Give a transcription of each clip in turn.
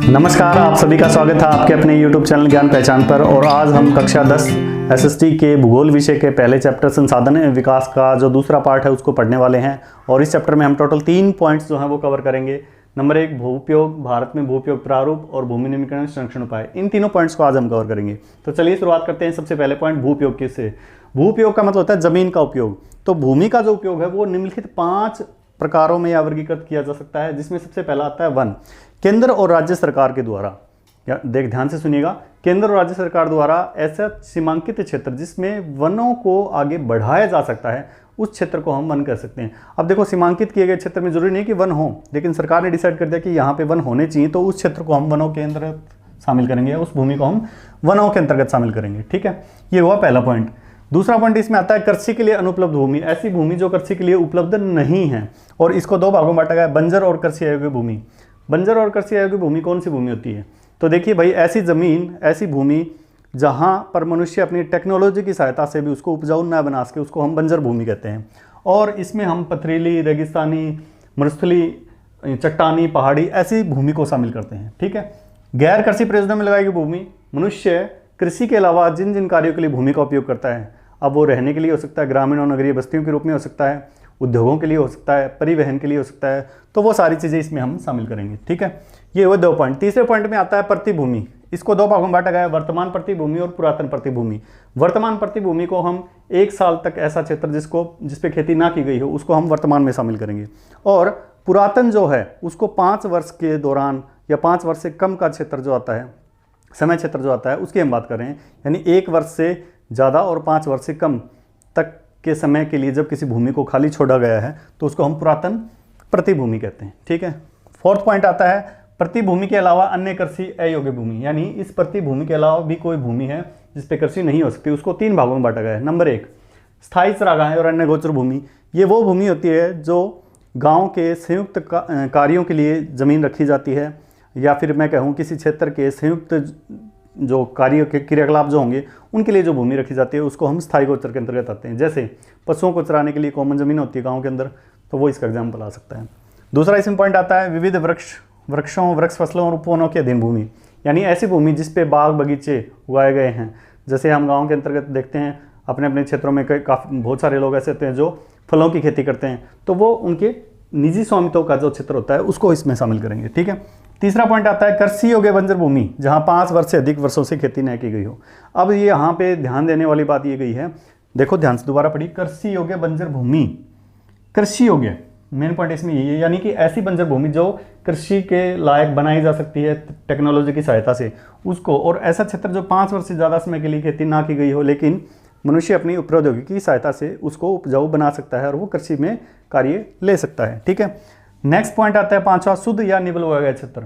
नमस्कार, आप सभी का स्वागत है आपके अपने YouTube चैनल ज्ञान पहचान पर। और आज हम कक्षा 10 एसएसटी के भूगोल विषय के पहले चैप्टर संसाधन एवं विकास का जो दूसरा पार्ट है उसको पढ़ने वाले हैं। और इस चैप्टर में हम टोटल 3 पॉइंट्स जो हैं वो कवर करेंगे। नंबर 1 भूउपयोग, भारत में भूउपयोग प्रारूप और भूमि निम्नीकरण संरक्षण उपाय। इन तीनों पॉइंट्स को आज हम कवर करेंगे। तो चलिए शुरुआत करते हैं। सबसे पहले पॉइंट भूउपयोग किससे। भूउपयोग का मतलब होता है जमीन का उपयोग। तो भूमि का जो उपयोग है वो निम्नलिखित 5 प्रकारों में या वर्गीकृत किया जा सकता है, जिसमें सबसे पहला आता है वन। केंद्र और राज्य सरकार के द्वारा, ध्यान से सुनिएगा, केंद्र और राज्य सरकार द्वारा ऐसा सीमांकित क्षेत्र जिसमें वनों को आगे बढ़ाया जा सकता है, उस क्षेत्र को हम वन कह सकते हैं। अब देखो, सीमांकित किए गए क्षेत्र में जरूरी नहीं कि वन हो, लेकिन सरकार ने डिसाइड कर दिया कि यहाँ पे वन होने चाहिए, तो उस क्षेत्र को हम वनों के अंतर्गत शामिल करेंगे, उस भूमि को हम वनों के अंतर्गत शामिल करेंगे। ठीक है, ये हुआ पहला पॉइंट। दूसरा पॉइंट इसमें आता है कृषि के लिए अनुपलब्ध भूमि। ऐसी भूमि जो कृषि के लिए उपलब्ध नहीं है, और इसको 2 भागों में बांटा गया है, बंजर और कृषि अयोग्य भूमि। बंजर और कृषि अयोग्य भूमि कौन सी भूमि होती है? तो देखिए भाई, ऐसी जमीन, ऐसी भूमि जहां पर मनुष्य अपनी टेक्नोलॉजी की सहायता से भी उसको उपजाऊ न बना सके, उसको हम बंजर भूमि कहते हैं। और इसमें हम पथरीली, रेगिस्तानी, मरुस्थली, चट्टानी, पहाड़ी ऐसी भूमि को शामिल करते हैं। ठीक है। गैर कृषि प्रयोजनों में लगाई गई भूमि, मनुष्य कृषि के अलावा जिन जिन कार्यों के लिए भूमि का उपयोग करता है, अब वो रहने के लिए हो सकता है, ग्रामीण और नगरीय बस्तियों के रूप में हो सकता है, उद्योगों के लिए हो सकता है, परिवहन के लिए हो सकता है, तो वो सारी चीज़ें इसमें हम शामिल करेंगे। ठीक है, ये हुए 2 पॉइंट। तीसरे पॉइंट में आता है प्रतिभूमि। इसको 2 भागों में बांटा गया है, वर्तमान प्रतिभूमि और पुरातन प्रतिभूमि। वर्तमान प्रतिभूमि को हम 1 साल तक ऐसा क्षेत्र जिसपे खेती ना की गई हो, उसको हम वर्तमान में शामिल करेंगे। और पुरातन जो है उसको 5 वर्ष के दौरान या 5 वर्ष से कम का क्षेत्र जो आता है, समय क्षेत्र जो आता है, उसकी हम बात कर रहे हैं। यानी 1 वर्ष से ज़्यादा और 5 वर्ष से कम तक के समय के लिए जब किसी भूमि को खाली छोड़ा गया है, तो उसको हम पुरातन प्रतिभूमि कहते हैं। ठीक है। 4th पॉइंट आता है प्रतिभूमि के अलावा अन्य कृषि अयोग्य भूमि। यानी इस प्रतिभूमि के अलावा भी कोई भूमि है जिस पे कृषि नहीं हो सकती, उसको 3 भागों में बांटा गया है। नंबर 1 स्थायी चरागाहें और अन्य गोचर भूमि। ये वो भूमि होती है जो गाँव के संयुक्त कार्यों के लिए जमीन रखी जाती है, या फिर मैं कहूँ किसी क्षेत्र के संयुक्त जो कार्य के क्रियाकलाप जो होंगे उनके लिए जो भूमि रखी जाती है, उसको हम स्थायी गोचर के अंतर्गत आते हैं। जैसे पशुओं को चराने के लिए कॉमन जमीन होती है गांव के अंदर, तो वो इसका एग्जाम्पल आ सकता है। दूसरा इसमें पॉइंट आता है विविध वृक्षों, वृक्ष फसलों और उपवनों की अधीन भूमि। यानी ऐसी भूमि जिस पे बाग बगीचे उगाए गए हैं। जैसे हम गाँव के अंतर्गत देखते हैं अपने अपने क्षेत्रों में काफ़ी बहुत सारे लोग ऐसे होते हैं जो फलों की खेती करते हैं, तो वो उनके निजी स्वामित्व का जो क्षेत्र होता है उसको इसमें शामिल करेंगे। ठीक है। तीसरा पॉइंट आता है कृषि योग्य बंजर भूमि, जहां 5 वर्ष से अधिक वर्षों से खेती न की गई हो। अब ये यहाँ पे ध्यान देने वाली बात ये गई है, देखो ध्यान से दोबारा पढ़ी, कृषि योग्य बंजर भूमि। कृषि योग्य मेन पॉइंट इसमें ये है, यानी कि ऐसी बंजर भूमि जो कृषि के लायक बनाई जा सकती है टेक्नोलॉजी की सहायता से, उसको। और ऐसा क्षेत्र जो 5 वर्ष से ज़्यादा समय के लिए खेती ना की गई हो, लेकिन मनुष्य अपनी प्रौद्योगिकी की सहायता से उसको उपजाऊ बना सकता है और वो कृषि में कार्य ले सकता है। ठीक है। नेक्स्ट पॉइंट आता है 5वां शुद्ध या निबल हुआ गया क्षेत्र।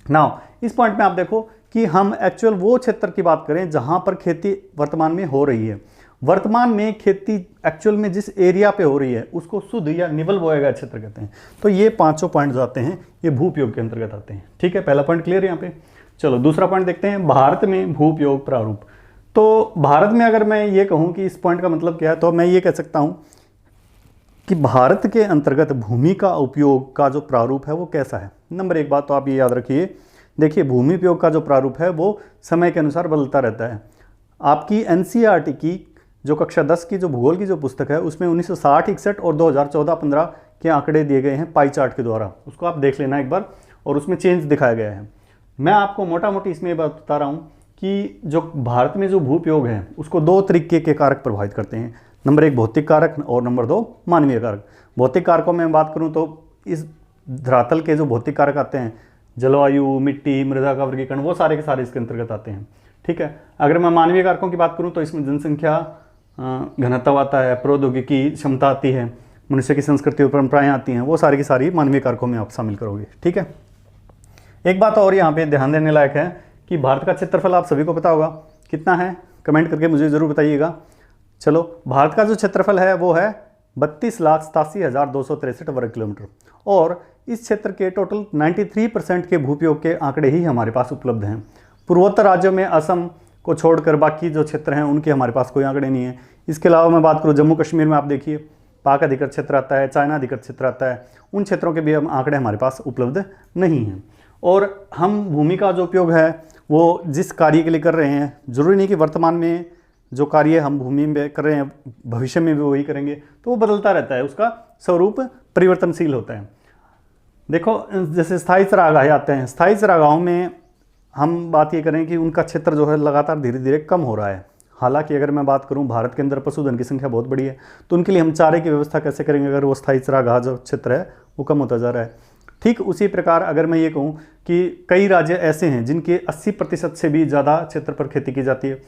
नाउ इस पॉइंट में आप देखो कि हम एक्चुअल वो क्षेत्र की बात करें जहां पर खेती वर्तमान में हो रही है। वर्तमान में खेती एक्चुअल में जिस एरिया पे हो रही है उसको शुद्ध या निबल बोया गया क्षेत्र कहते हैं। तो ये 5 पॉइंट जो आते हैं ये भूउपयोग के अंतर्गत आते हैं। ठीक है, पहला पॉइंट क्लियर है यहाँ पे। चलो दूसरा पॉइंट देखते हैं, भारत में भूउपयोग प्रारूप। तो भारत में अगर मैं ये कहूँ कि इस पॉइंट का मतलब क्या है, तो मैं ये कह सकता हूँ कि भारत के अंतर्गत भूमि का उपयोग का जो प्रारूप है वो कैसा है। नंबर 1 बात तो आप ये याद रखिए, देखिए भूमि उपयोग का जो प्रारूप है वो समय के अनुसार बदलता रहता है। आपकी एनसीईआरटी की जो कक्षा 10 की जो भूगोल की जो पुस्तक है उसमें 1960-61 और 2014-15 के आंकड़े दिए गए हैं पाई चार्ट के द्वारा, उसको आप देख लेना एक बार, और उसमें चेंज दिखाया गया है। मैं आपको मोटा मोटी इसमें बात बता रहा हूँ कि जो भारत में जो भूउपयोग है उसको 2 तरीके के कारक प्रभावित करते हैं। नंबर 1 भौतिक कारक और नंबर 2 मानवीय कारक। भौतिक कारकों में बात करूं तो इस धरातल के जो भौतिक कारक आते हैं, जलवायु, मिट्टी, मृदा का वर्गीकरण, वो सारे के सारे इसके अंतर्गत आते हैं। ठीक है। अगर मैं मानवीय कारकों की बात करूं तो इसमें जनसंख्या, घनत्व आता है, प्रौद्योगिकी क्षमता आती है, मनुष्य की संस्कृति और परंपराएं आती हैं, वो सारी की सारी मानवीय कारकों में आप शामिल करोगे। ठीक है। एक बात और यहाँ पे ध्यान देने लायक है कि भारत का क्षेत्रफल आप सभी को पता होगा कितना है, कमेंट करके मुझे ज़रूर बताइएगा। चलो, भारत का जो क्षेत्रफल है वो है 32,87,263 वर्ग किलोमीटर, और इस क्षेत्र के टोटल 93% के भूउपयोग के आंकड़े ही हमारे पास उपलब्ध हैं। पूर्वोत्तर राज्यों में असम को छोड़कर बाकी जो क्षेत्र हैं उनके हमारे पास कोई आंकड़े नहीं है। इसके अलावा मैं बात करूँ जम्मू कश्मीर में, आप देखिए पाक अधिकृत क्षेत्र आता है, चाइना अधिकृत क्षेत्र आता है, उन क्षेत्रों के भी हम आंकड़े हमारे पास उपलब्ध नहीं हैं। और हम भूमि का जो उपयोग है वो जिस कार्य के लिए कर रहे हैं, जरूरी नहीं कि वर्तमान में जो कार्य हम भूमि में कर रहे हैं भविष्य में भी वही करेंगे, तो वो बदलता रहता है, उसका स्वरूप परिवर्तनशील होता है। देखो जैसे स्थायी चरागाहें आते हैं, स्थायी चरागाहों में हम बात ये करें कि उनका क्षेत्र जो है लगातार धीरे धीरे कम हो रहा है। हालांकि अगर मैं बात करूं भारत के अंदर पशुधन की संख्या बहुत बड़ी है, तो उनके लिए हम चारे की व्यवस्था कैसे करेंगे अगर वो स्थायी चरागाह जो क्षेत्र है वो कम होता जा रहा है। ठीक उसी प्रकार अगर मैं ये कहूँ कि कई राज्य ऐसे हैं जिनके 80% से भी ज़्यादा क्षेत्र पर खेती की जाती है,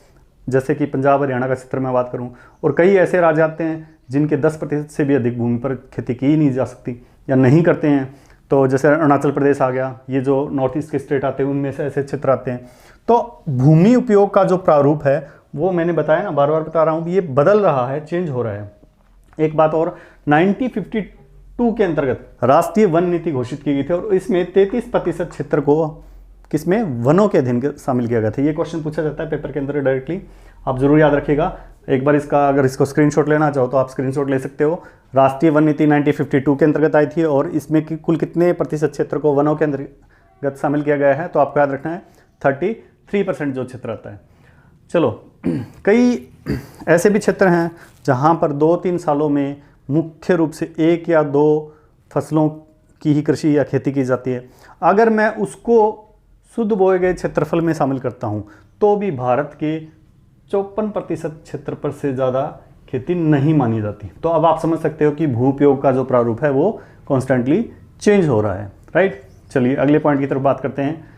जैसे कि पंजाब हरियाणा का क्षेत्र में बात करूं, और कई ऐसे राज्य आते हैं जिनके 10% से भी अधिक भूमि पर खेती की ही नहीं जा सकती या नहीं करते हैं। तो जैसे अरुणाचल प्रदेश आ गया, ये जो नॉर्थ ईस्ट के स्टेट आते हैं उनमें से ऐसे क्षेत्र आते हैं। तो भूमि उपयोग का जो प्रारूप है वो मैंने बताया ना, बार बार बता रहा हूँ, ये बदल रहा है, चेंज हो रहा है। एक बात और, 1952 के अंतर्गत राष्ट्रीय वन नीति घोषित की गई थी और इसमें 33% क्षेत्र को किसमें, वनों के अधीन शामिल किया गया था। ये क्वेश्चन पूछा जाता है पेपर के अंदर डायरेक्टली, आप जरूर याद रखिएगा। एक बार इसका अगर इसको स्क्रीनशॉट लेना चाहो तो आप स्क्रीनशॉट ले सकते हो। राष्ट्रीय वन नीति 1952 के अंतर्गत आई थी और इसमें कुल कितने प्रतिशत क्षेत्र को वनों के अंतर्गत शामिल किया गया है, तो आपको याद रखना है 33% जो क्षेत्र आता है। चलो, कई ऐसे भी क्षेत्र हैं जहाँ पर 2-3 सालों में मुख्य रूप से 1 या 2 फसलों की ही कृषि या खेती की जाती है। अगर मैं उसको शुद्ध बोए गए क्षेत्रफल में शामिल करता हूँ तो भी भारत के 54% क्षेत्र पर से ज़्यादा खेती नहीं मानी जाती। तो अब आप समझ सकते हो कि भू उपयोग का जो प्रारूप है वो कॉन्स्टेंटली चेंज हो रहा है, राइट। चलिए अगले पॉइंट की तरफ बात करते हैं।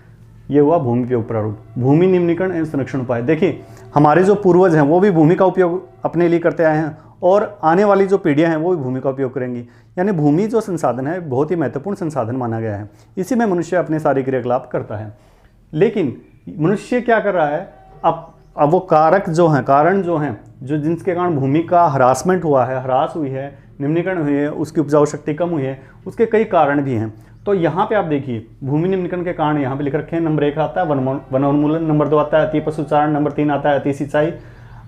ये हुआ भूमि उपयोग प्रारूप। भूमि निम्नीकरण एवं संरक्षण उपाय। देखिए हमारे जो पूर्वज हैं वो भी भूमि का उपयोग अपने लिए करते आए हैं और आने वाली जो पीढ़ियां हैं वो भी भूमि का उपयोग करेंगी। यानी भूमि जो संसाधन है बहुत ही महत्वपूर्ण संसाधन माना गया है। इसी में मनुष्य अपने सारे क्रियाकलाप करता है। लेकिन मनुष्य क्या कर रहा है, अब वो कारक जो हैं, कारण जो हैं, जो जिनके कारण भूमि का ह्रासमेंट हुआ है, ह्रास हुई है, निम्नीकरण हुई है, उसकी उपजाऊ शक्ति कम हुई है, उसके कई कारण भी हैं। तो यहाँ पे आप देखिए भूमि निम्नीकरण के कारण यहाँ पे लिख रखे हैं। नंबर 1 आता है वनोन्मूलन, नंबर 2 आता है अति पशुचारण, नंबर 3 आता है अति सिंचाई।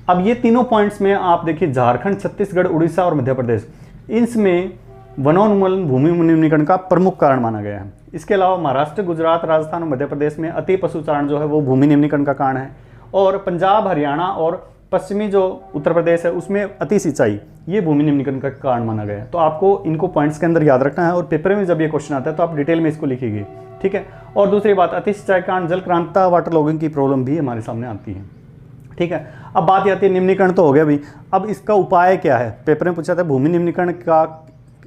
अब ये तीनों पॉइंट्स में आप देखिए झारखंड, छत्तीसगढ़, उड़ीसा और मध्य प्रदेश, इसमें वनोन्मूलन भूमि निम्नीकरण का प्रमुख कारण माना गया है। इसके अलावा महाराष्ट्र, गुजरात, राजस्थान और मध्य प्रदेश में अति पशुचारण जो है वो भूमि निम्नीकरण का कारण है। और पंजाब, हरियाणा और पश्चिमी जो उत्तर प्रदेश है उसमें अति सिंचाई, ये भूमि निम्नीकरण का कारण माना गया है। तो आपको इनको पॉइंट्स के अंदर याद रखना है और पेपर में जब ये क्वेश्चन आता है तो आप डिटेल में इसको लिखिए, ठीक है। और दूसरी बात, अति सिंचाई के कारण जल क्रांता, वाटर लॉगिंग की प्रॉब्लम भी हमारे सामने आती है, ठीक है। अब बात आती है निम्नीकरण तो हो गया भी, अब इसका उपाय क्या है। पेपर में पूछा था भूमि निम्नीकरण का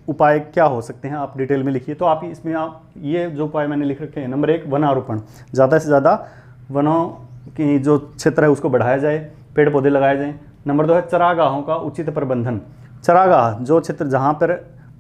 उपाय क्या हो सकते हैं, आप डिटेल में लिखिए। तो आप इसमें आप ये जो उपाय मैंने लिख रखे हैं, नंबर 1 वन आरोपण, ज़्यादा से ज़्यादा वनों की जो क्षेत्र है उसको बढ़ाया जाए, पेड़ पौधे लगाए जाएं। नंबर 2 है चरागाहों का उचित प्रबंधन। चरागाह जो क्षेत्र जहाँ पर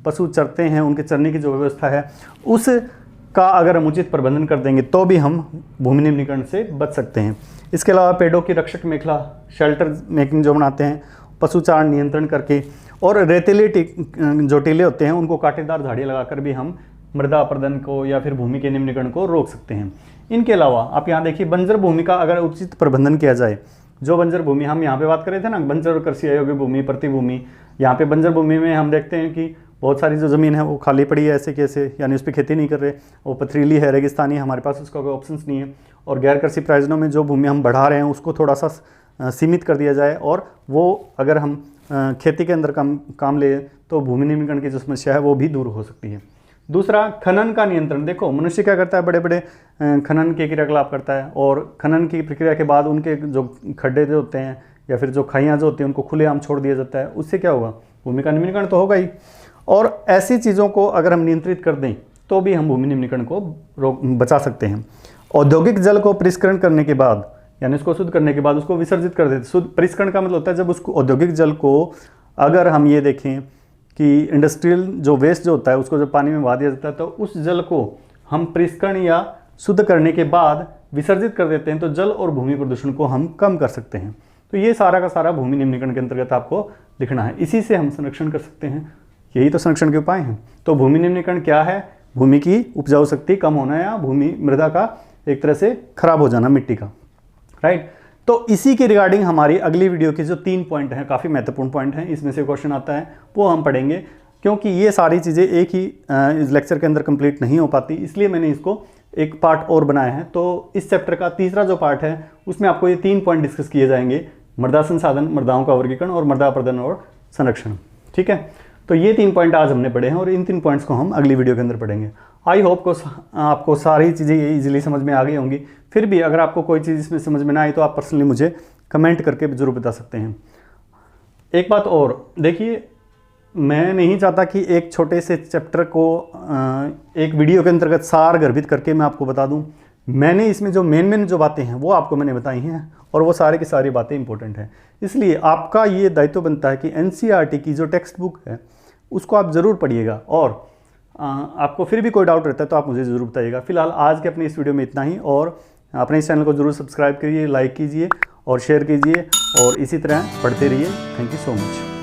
पशु चरते हैं उनके चरने की जो व्यवस्था है उसका अगर हम उचित प्रबंधन कर देंगे तो भी हम भूमि निम्नीकरण से बच सकते हैं। इसके अलावा पेड़ों की रक्षक मेखला, शेल्टर मेकिंग जो बनाते हैं, पशुचारण नियंत्रण करके, और रेतीले जो टीले होते हैं उनको कांटेदार झाड़ियाँ लगाकर भी हम मृदा अपरदन को या फिर भूमि के निम्नीकरण को रोक सकते हैं। इनके अलावा आप यहाँ देखिए बंजर भूमि का अगर उचित प्रबंधन किया जाए, जो बंजर भूमि हम यहाँ पे बात कर रहे थे ना, बंजर और कृषि अयोग्य भूमि, प्रतिभूमि, यहाँ पे बंजर भूमि में हम देखते हैं कि बहुत सारी जो ज़मीन है वो खाली पड़ी है ऐसे कैसे, यानी उस पर खेती नहीं कर रहे, वो पथरीली है, रेगिस्तानी है, हमारे पास उसका कोई ऑप्शंस नहीं है। और गैर कृषि प्रयोजनों में जो भूमि हम बढ़ा रहे हैं उसको थोड़ा सा सीमित कर दिया जाए और वो अगर हम खेती के अंदर काम ले तो भूमि निम्नीकरण की जो समस्या है वो भी दूर हो सकती है। दूसरा, खनन का नियंत्रण। देखो मनुष्य क्या करता है, बड़े बड़े खनन के क्रियाकलाप करता है और खनन की प्रक्रिया के बाद उनके जो खड्डे जो होते हैं या फिर जो खाइयाँ जो होती हैं उनको खुलेआम छोड़ दिया जाता है। उससे क्या होगा, भूमि का निम्नीकरण तो होगा ही। और ऐसी चीज़ों को अगर हम नियंत्रित कर दें तो भी हम भूमि निम्नीकरण को बचा सकते हैं। औद्योगिक जल को परिष्करण करने के बाद, यानी उसको शुद्ध करने के बाद उसको विसर्जित कर देते। शुद्ध परिष्करण का मतलब होता है जब उसको औद्योगिक जल को अगर हम ये देखें कि इंडस्ट्रियल जो वेस्ट जो होता है उसको जब पानी में बहा दिया जाता है तो उस जल को हम परिष्करण या शुद्ध करने के बाद विसर्जित कर देते हैं तो जल और भूमि प्रदूषण को हम कम कर सकते हैं। तो ये सारा का सारा भूमि निम्नीकरण के अंतर्गत आपको लिखना है। इसी से हम संरक्षण कर सकते हैं, यही तो संरक्षण के उपाय हैं। तो भूमि निम्नीकरण क्या है, भूमि की उपजाऊ शक्ति कम होना या भूमि मृदा का एक तरह से खराब हो जाना, मिट्टी का, राइट। तो इसी के रिगार्डिंग हमारी अगली वीडियो के जो 3 पॉइंट हैं, काफ़ी महत्वपूर्ण पॉइंट हैं, इसमें से क्वेश्चन आता है वो हम पढ़ेंगे, क्योंकि ये सारी चीज़ें एक ही इस लेक्चर के अंदर कंप्लीट नहीं हो पाती, इसलिए मैंने इसको एक पार्ट और बनाया है। तो इस चैप्टर का तीसरा जो पार्ट है उसमें आपको ये 3 पॉइंट डिस्कस किए जाएंगे, मृदा संसाधन, मृदाओं का वर्गीकरण और मृदा प्रबंधन और संरक्षण। ठीक है, तो ये 3 पॉइंट आज हमने पढ़े हैं और इन 3 पॉइंट्स को हम अगली वीडियो के अंदर पढ़ेंगे। आई होप आपको सारी चीज़ें ये ईजिली समझ में आ गई होंगी। फिर भी अगर आपको कोई चीज़ इसमें समझ में ना आई तो आप पर्सनली मुझे कमेंट करके जरूर बता सकते हैं। एक बात और देखिए, मैं नहीं चाहता कि एक छोटे से चैप्टर को एक वीडियो के अंतर्गत सार गर्भित करके मैं आपको बता दूं। मैंने इसमें जो मेन जो बातें हैं वो आपको मैंने बताई हैं और वो सारी की सारी बातें इंपॉर्टेंट हैं। इसलिए आपका ये दायित्व बनता है कि एनसीईआरटी की जो टेक्स्ट बुक है उसको आप ज़रूर पढ़िएगा और आपको फिर भी कोई डाउट रहता है तो आप मुझे ज़रूर बताइएगा। फिलहाल आज के अपने इस वीडियो में इतना ही, और अपने इस चैनल को ज़रूर सब्सक्राइब करिए, लाइक कीजिए और शेयर कीजिए और इसी तरह पढ़ते रहिए। Thank you so much.